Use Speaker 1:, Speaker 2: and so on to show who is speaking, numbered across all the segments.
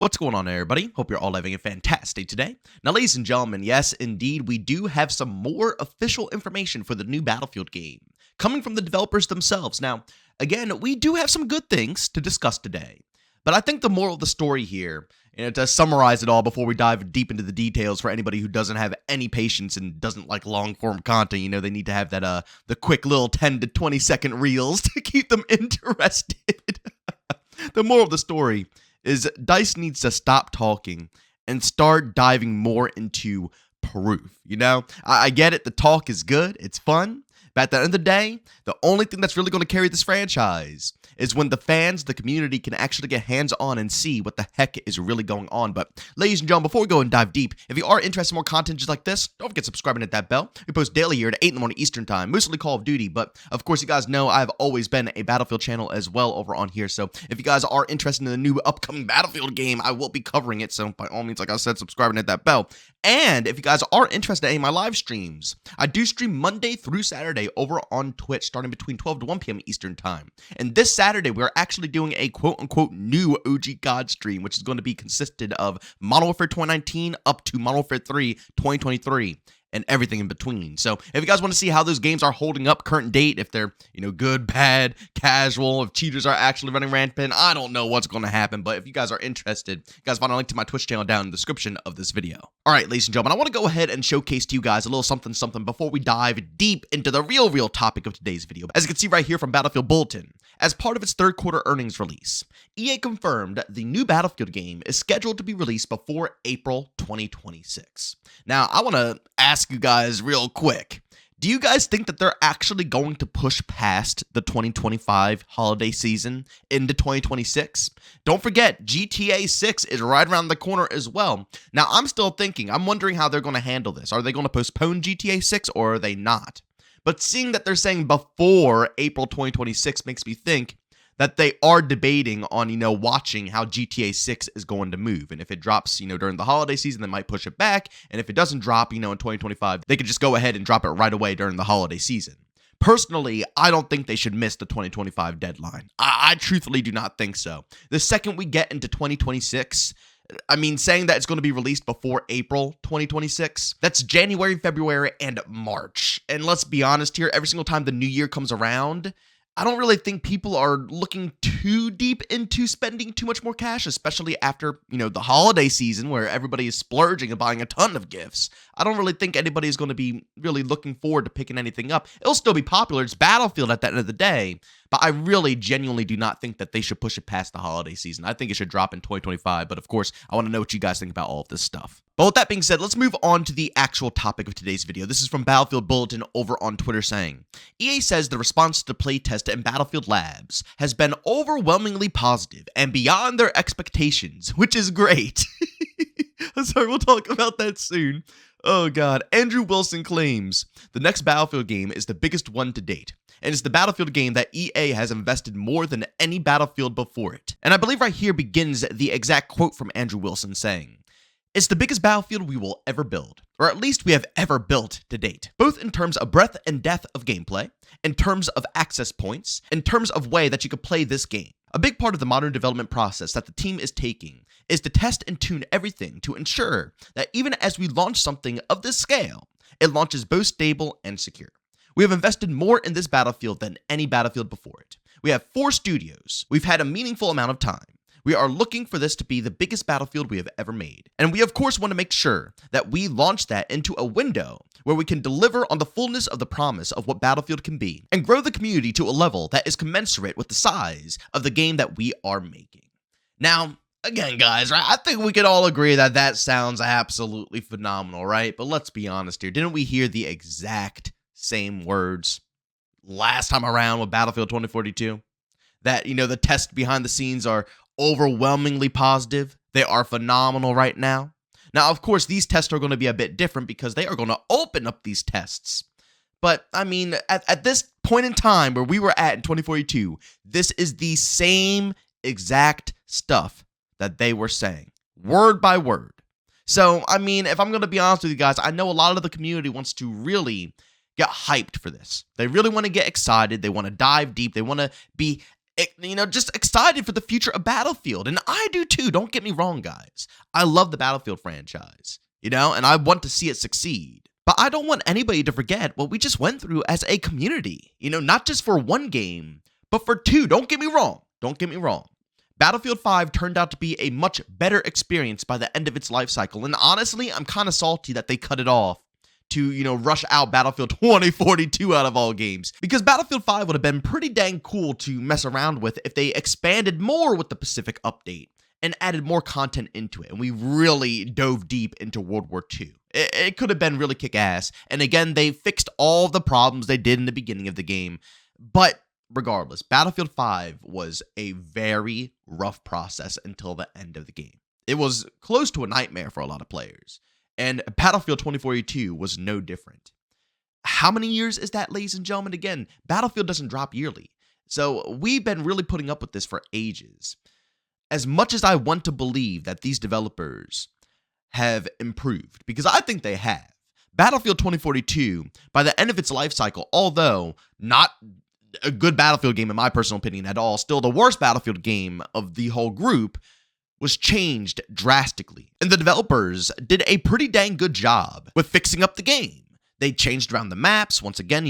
Speaker 1: What's going on, everybody? Hope you're all having a fantastic today. Now, ladies and gentlemen, yes, indeed, we do have some more official information for the new Battlefield game, coming from the developers themselves. Now, again, we do have some good things to discuss today, but I think the moral of the story here, and to summarize it all before we dive deep into the details for anybody who doesn't have any patience and doesn't like long-form content, they need to have that, the quick little 10 to 20-second reels to keep them interested. The moral of the story is DICE needs to stop talking and start diving more into proof. I get it. The talk is good. It's fun. But at the end of the day, the only thing that's really going to carry this franchise is when the fans, the community, can actually get hands-on and see what the heck is really going on. But ladies and gentlemen, before we go and dive deep, if you are interested in more content just like this, don't forget subscribing and hit that bell. We post daily here at 8 in the morning Eastern time, mostly Call of Duty, but of course you guys know I've always been a Battlefield channel as well over on here. So if you guys are interested in the new upcoming Battlefield game, I will be covering it. So by all means, like I said, subscribe and hit that bell. And if you guys are interested in any of my live streams, I do stream Monday through Saturday over on Twitch, starting between 12 to 1 p.m. Eastern time. And this Saturday, we're actually doing a quote-unquote new OG God stream, which is going to be consisted of Modern Warfare 2019 up to Modern Warfare 3 2023. And everything in between. So if you guys want to see how those games are holding up current date, if they're, good, bad, casual, if cheaters are actually running rampant, I don't know what's going to happen. But if you guys are interested, you guys find a link to my Twitch channel down in the description of this video. All right, ladies and gentlemen, I want to go ahead and showcase to you guys a little something before we dive deep into the real topic of today's video. As you can see right here from Battlefield Bulletin, as part of its third quarter earnings release, EA confirmed the new Battlefield game is scheduled to be released before April 2026. Now, I want to ask you guys real quick, do you guys think that they're actually going to push past the 2025 holiday season into 2026? Don't forget, GTA 6 is right around the corner as well. Now, I'm wondering how they're going to handle this. Are they going to postpone GTA 6 or are they not? But seeing that they're saying before April 2026 makes me think that they are debating on, watching how GTA 6 is going to move. And if it drops, during the holiday season, they might push it back. And if it doesn't drop, in 2025, they could just go ahead and drop it right away during the holiday season. Personally, I don't think they should miss the 2025 deadline. I truthfully do not think so. The second we get into 2026, saying that it's going to be released before April 2026, that's January, February, and March. And let's be honest here, every single time the new year comes around, I don't really think people are looking too deep into spending too much more cash, especially after, the holiday season where everybody is splurging and buying a ton of gifts. I don't really think anybody is going to be really looking forward to picking anything up. It'll still be popular. It's Battlefield at the end of the day. But I really genuinely do not think that they should push it past the holiday season. I think it should drop in 2025. But of course, I want to know what you guys think about all of this stuff. But with that being said, let's move on to the actual topic of today's video. This is from Battlefield Bulletin over on Twitter saying, EA says the response to playtest and Battlefield Labs has been overwhelmingly positive and beyond their expectations, which is great. I'm sorry, we'll talk about that soon. Oh god. Andrew Wilson claims the next Battlefield game is the biggest one to date, and it's the Battlefield game that EA has invested more than any Battlefield before it. And I believe right here begins the exact quote from Andrew Wilson saying, "It's the biggest Battlefield we will ever build, or at least we have ever built to date, both in terms of breadth and depth of gameplay, in terms of access points, in terms of way that you could play this game. A big part of the modern development process that the team is taking is to test and tune everything to ensure that even as we launch something of this scale, it launches both stable and secure. We have invested more in this Battlefield than any Battlefield before it. We have 4 studios. We've had a meaningful amount of time. We are looking for this to be the biggest Battlefield we have ever made. And we of course want to make sure that we launch that into a window where we can deliver on the fullness of the promise of what Battlefield can be and grow the community to a level that is commensurate with the size of the game that we are making." Now, again, guys, right? I think we could all agree that that sounds absolutely phenomenal, right? But let's be honest here. Didn't we hear the exact same words last time around with Battlefield 2042? That, the tests behind the scenes are overwhelmingly positive. They are phenomenal right now. Now, of course, these tests are going to be a bit different because they are going to open up these tests. But, at this point in time where we were at in 2042, this is the same exact stuff that they were saying, word by word. So, if I'm going to be honest with you guys, I know a lot of the community wants to really get hyped for this. They really want to get excited. They want to dive deep. They want to be just excited for the future of Battlefield. And I do too, don't get me wrong, guys. I love the Battlefield franchise, and I want to see it succeed. But I don't want anybody to forget what we just went through as a community, not just for one game, but for two. Don't get me wrong. Battlefield 5 turned out to be a much better experience by the end of its life cycle. And honestly, I'm kind of salty that they cut it off to, rush out Battlefield 2042 out of all games. Because Battlefield 5 would have been pretty dang cool to mess around with if they expanded more with the Pacific update and added more content into it. And we really dove deep into World War II. It could have been really kick-ass. And again, they fixed all the problems they did in the beginning of the game. But regardless, Battlefield 5 was a very rough process until the end of the game. It was close to a nightmare for a lot of players. And Battlefield 2042 was no different. How many years is that, ladies and gentlemen? Again, Battlefield doesn't drop yearly. So we've been really putting up with this for ages. As much as I want to believe that these developers have improved, because I think they have, Battlefield 2042, by the end of its life cycle, although not a good Battlefield game in my personal opinion at all, still the worst Battlefield game of the whole group, was changed drastically. And the developers did a pretty dang good job with fixing up the game. They changed around the maps, once again,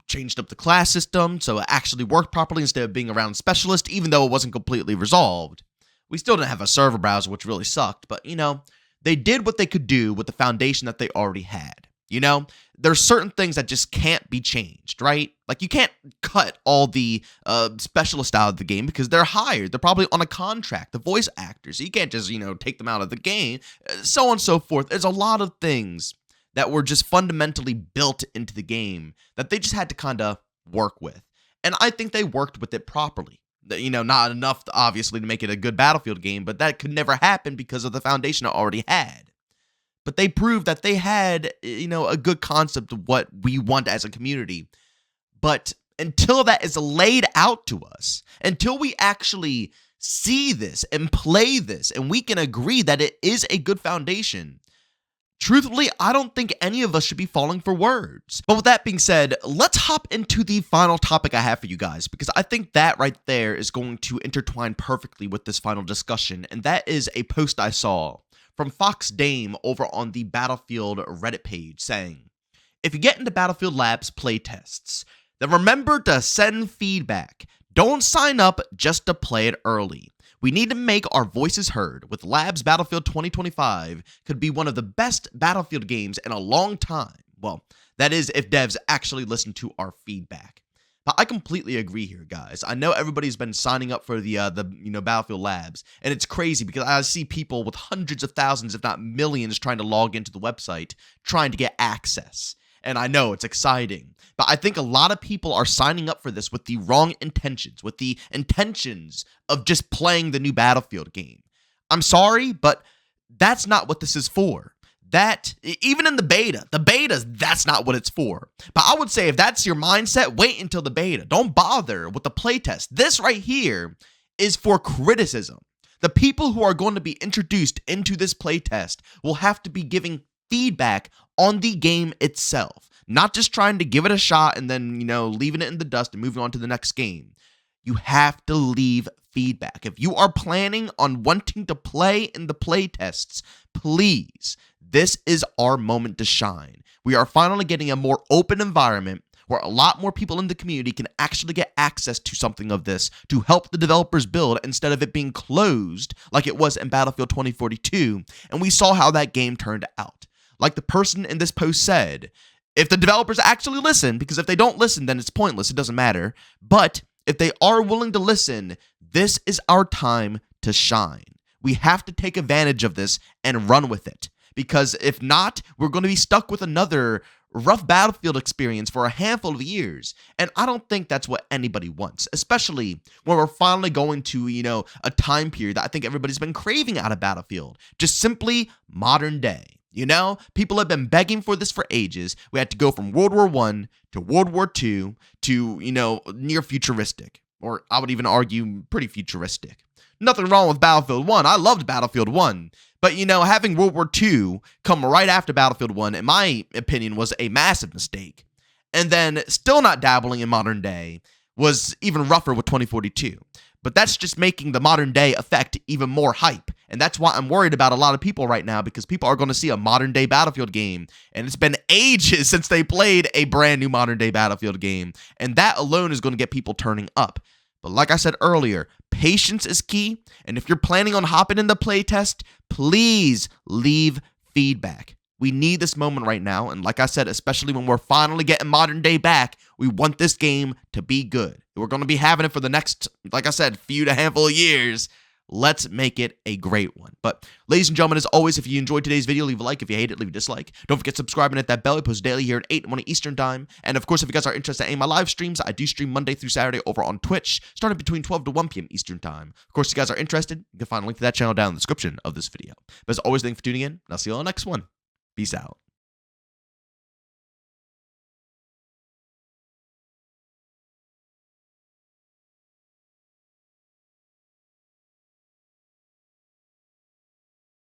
Speaker 1: changed up the class system so it actually worked properly instead of being around specialist, even though it wasn't completely resolved. We still didn't have a server browser, which really sucked, but, they did what they could do with the foundation that they already had. There's certain things that just can't be changed, right? Like, you can't cut all the specialists out of the game because they're hired. They're probably on a contract, the voice actors. So you can't just, take them out of the game, so on and so forth. There's a lot of things that were just fundamentally built into the game that they just had to kind of work with. And I think they worked with it properly. Not enough, obviously, to make it a good Battlefield game, but that could never happen because of the foundation it already had. But they proved that they had, a good concept of what we want as a community. But until that is laid out to us, until we actually see this and play this, and we can agree that it is a good foundation, truthfully, I don't think any of us should be falling for words. But with that being said, let's hop into the final topic I have for you guys, because I think that right there is going to intertwine perfectly with this final discussion, and that is a post I saw from Fox Dame over on the Battlefield Reddit page saying, if you get into Battlefield Labs playtests, then remember to send feedback. Don't sign up just to play it early. We need to make our voices heard. With Labs Battlefield 2025 could be one of the best Battlefield games in a long time. Well, that is if devs actually listen to our feedback. But I completely agree here, guys. I know everybody's been signing up for the Battlefield Labs, and it's crazy because I see people with hundreds of thousands, if not millions, trying to log into the website, trying to get access. And I know it's exciting, but I think a lot of people are signing up for this with the wrong intentions, with the intentions of just playing the new Battlefield game. I'm sorry, but that's not what this is for. That, even in the beta, that's not what it's for. But I would say if that's your mindset, wait until the beta. Don't bother with the playtest. This right here is for criticism. The people who are going to be introduced into this playtest will have to be giving feedback on the game itself, not just trying to give it a shot and then, leaving it in the dust and moving on to the next game. You have to leave feedback. If you are planning on wanting to play in the playtests, please, this is our moment to shine. We are finally getting a more open environment where a lot more people in the community can actually get access to something of this to help the developers build instead of it being closed like it was in Battlefield 2042. And we saw how that game turned out. Like the person in this post said, if the developers actually listen, because if they don't listen, then it's pointless. It doesn't matter. But if they are willing to listen, this is our time to shine. We have to take advantage of this and run with it. Because if not, we're going to be stuck with another rough Battlefield experience for a handful of years. And I don't think that's what anybody wants, especially when we're finally going to, a time period that I think everybody's been craving out of Battlefield. Just simply modern day. People have been begging for this for ages. We had to go from World War I to World War II to, near futuristic. Or I would even argue pretty futuristic. Nothing wrong with Battlefield 1. I loved Battlefield 1. But, having World War II come right after Battlefield 1, in my opinion, was a massive mistake. And then still not dabbling in modern day was even rougher with 2042. But that's just making the modern day effect even more hype. And that's why I'm worried about a lot of people right now, because people are going to see a modern day Battlefield game. And it's been ages since they played a brand new modern day Battlefield game. And that alone is going to get people turning up. But like I said earlier, patience is key. And if you're planning on hopping in the playtest, please leave feedback. We need this moment right now. And like I said, especially when we're finally getting modern day back, we want this game to be good. We're going to be having it for the next, like I said, few to handful of years. Let's make it a great one. But ladies and gentlemen, as always, if you enjoyed today's video, leave a like. If you hate it, leave a dislike. Don't forget to subscribe and hit that bell. I post daily here at 8 and Eastern time. And of course, if you guys are interested in my live streams, I do stream Monday through Saturday over on Twitch, starting between 12 to 1 p.m. Eastern time. Of course, if you guys are interested, you can find a link to that channel down in the description of this video. But as always, thanks for tuning in, and I'll see you on the next one. Peace out.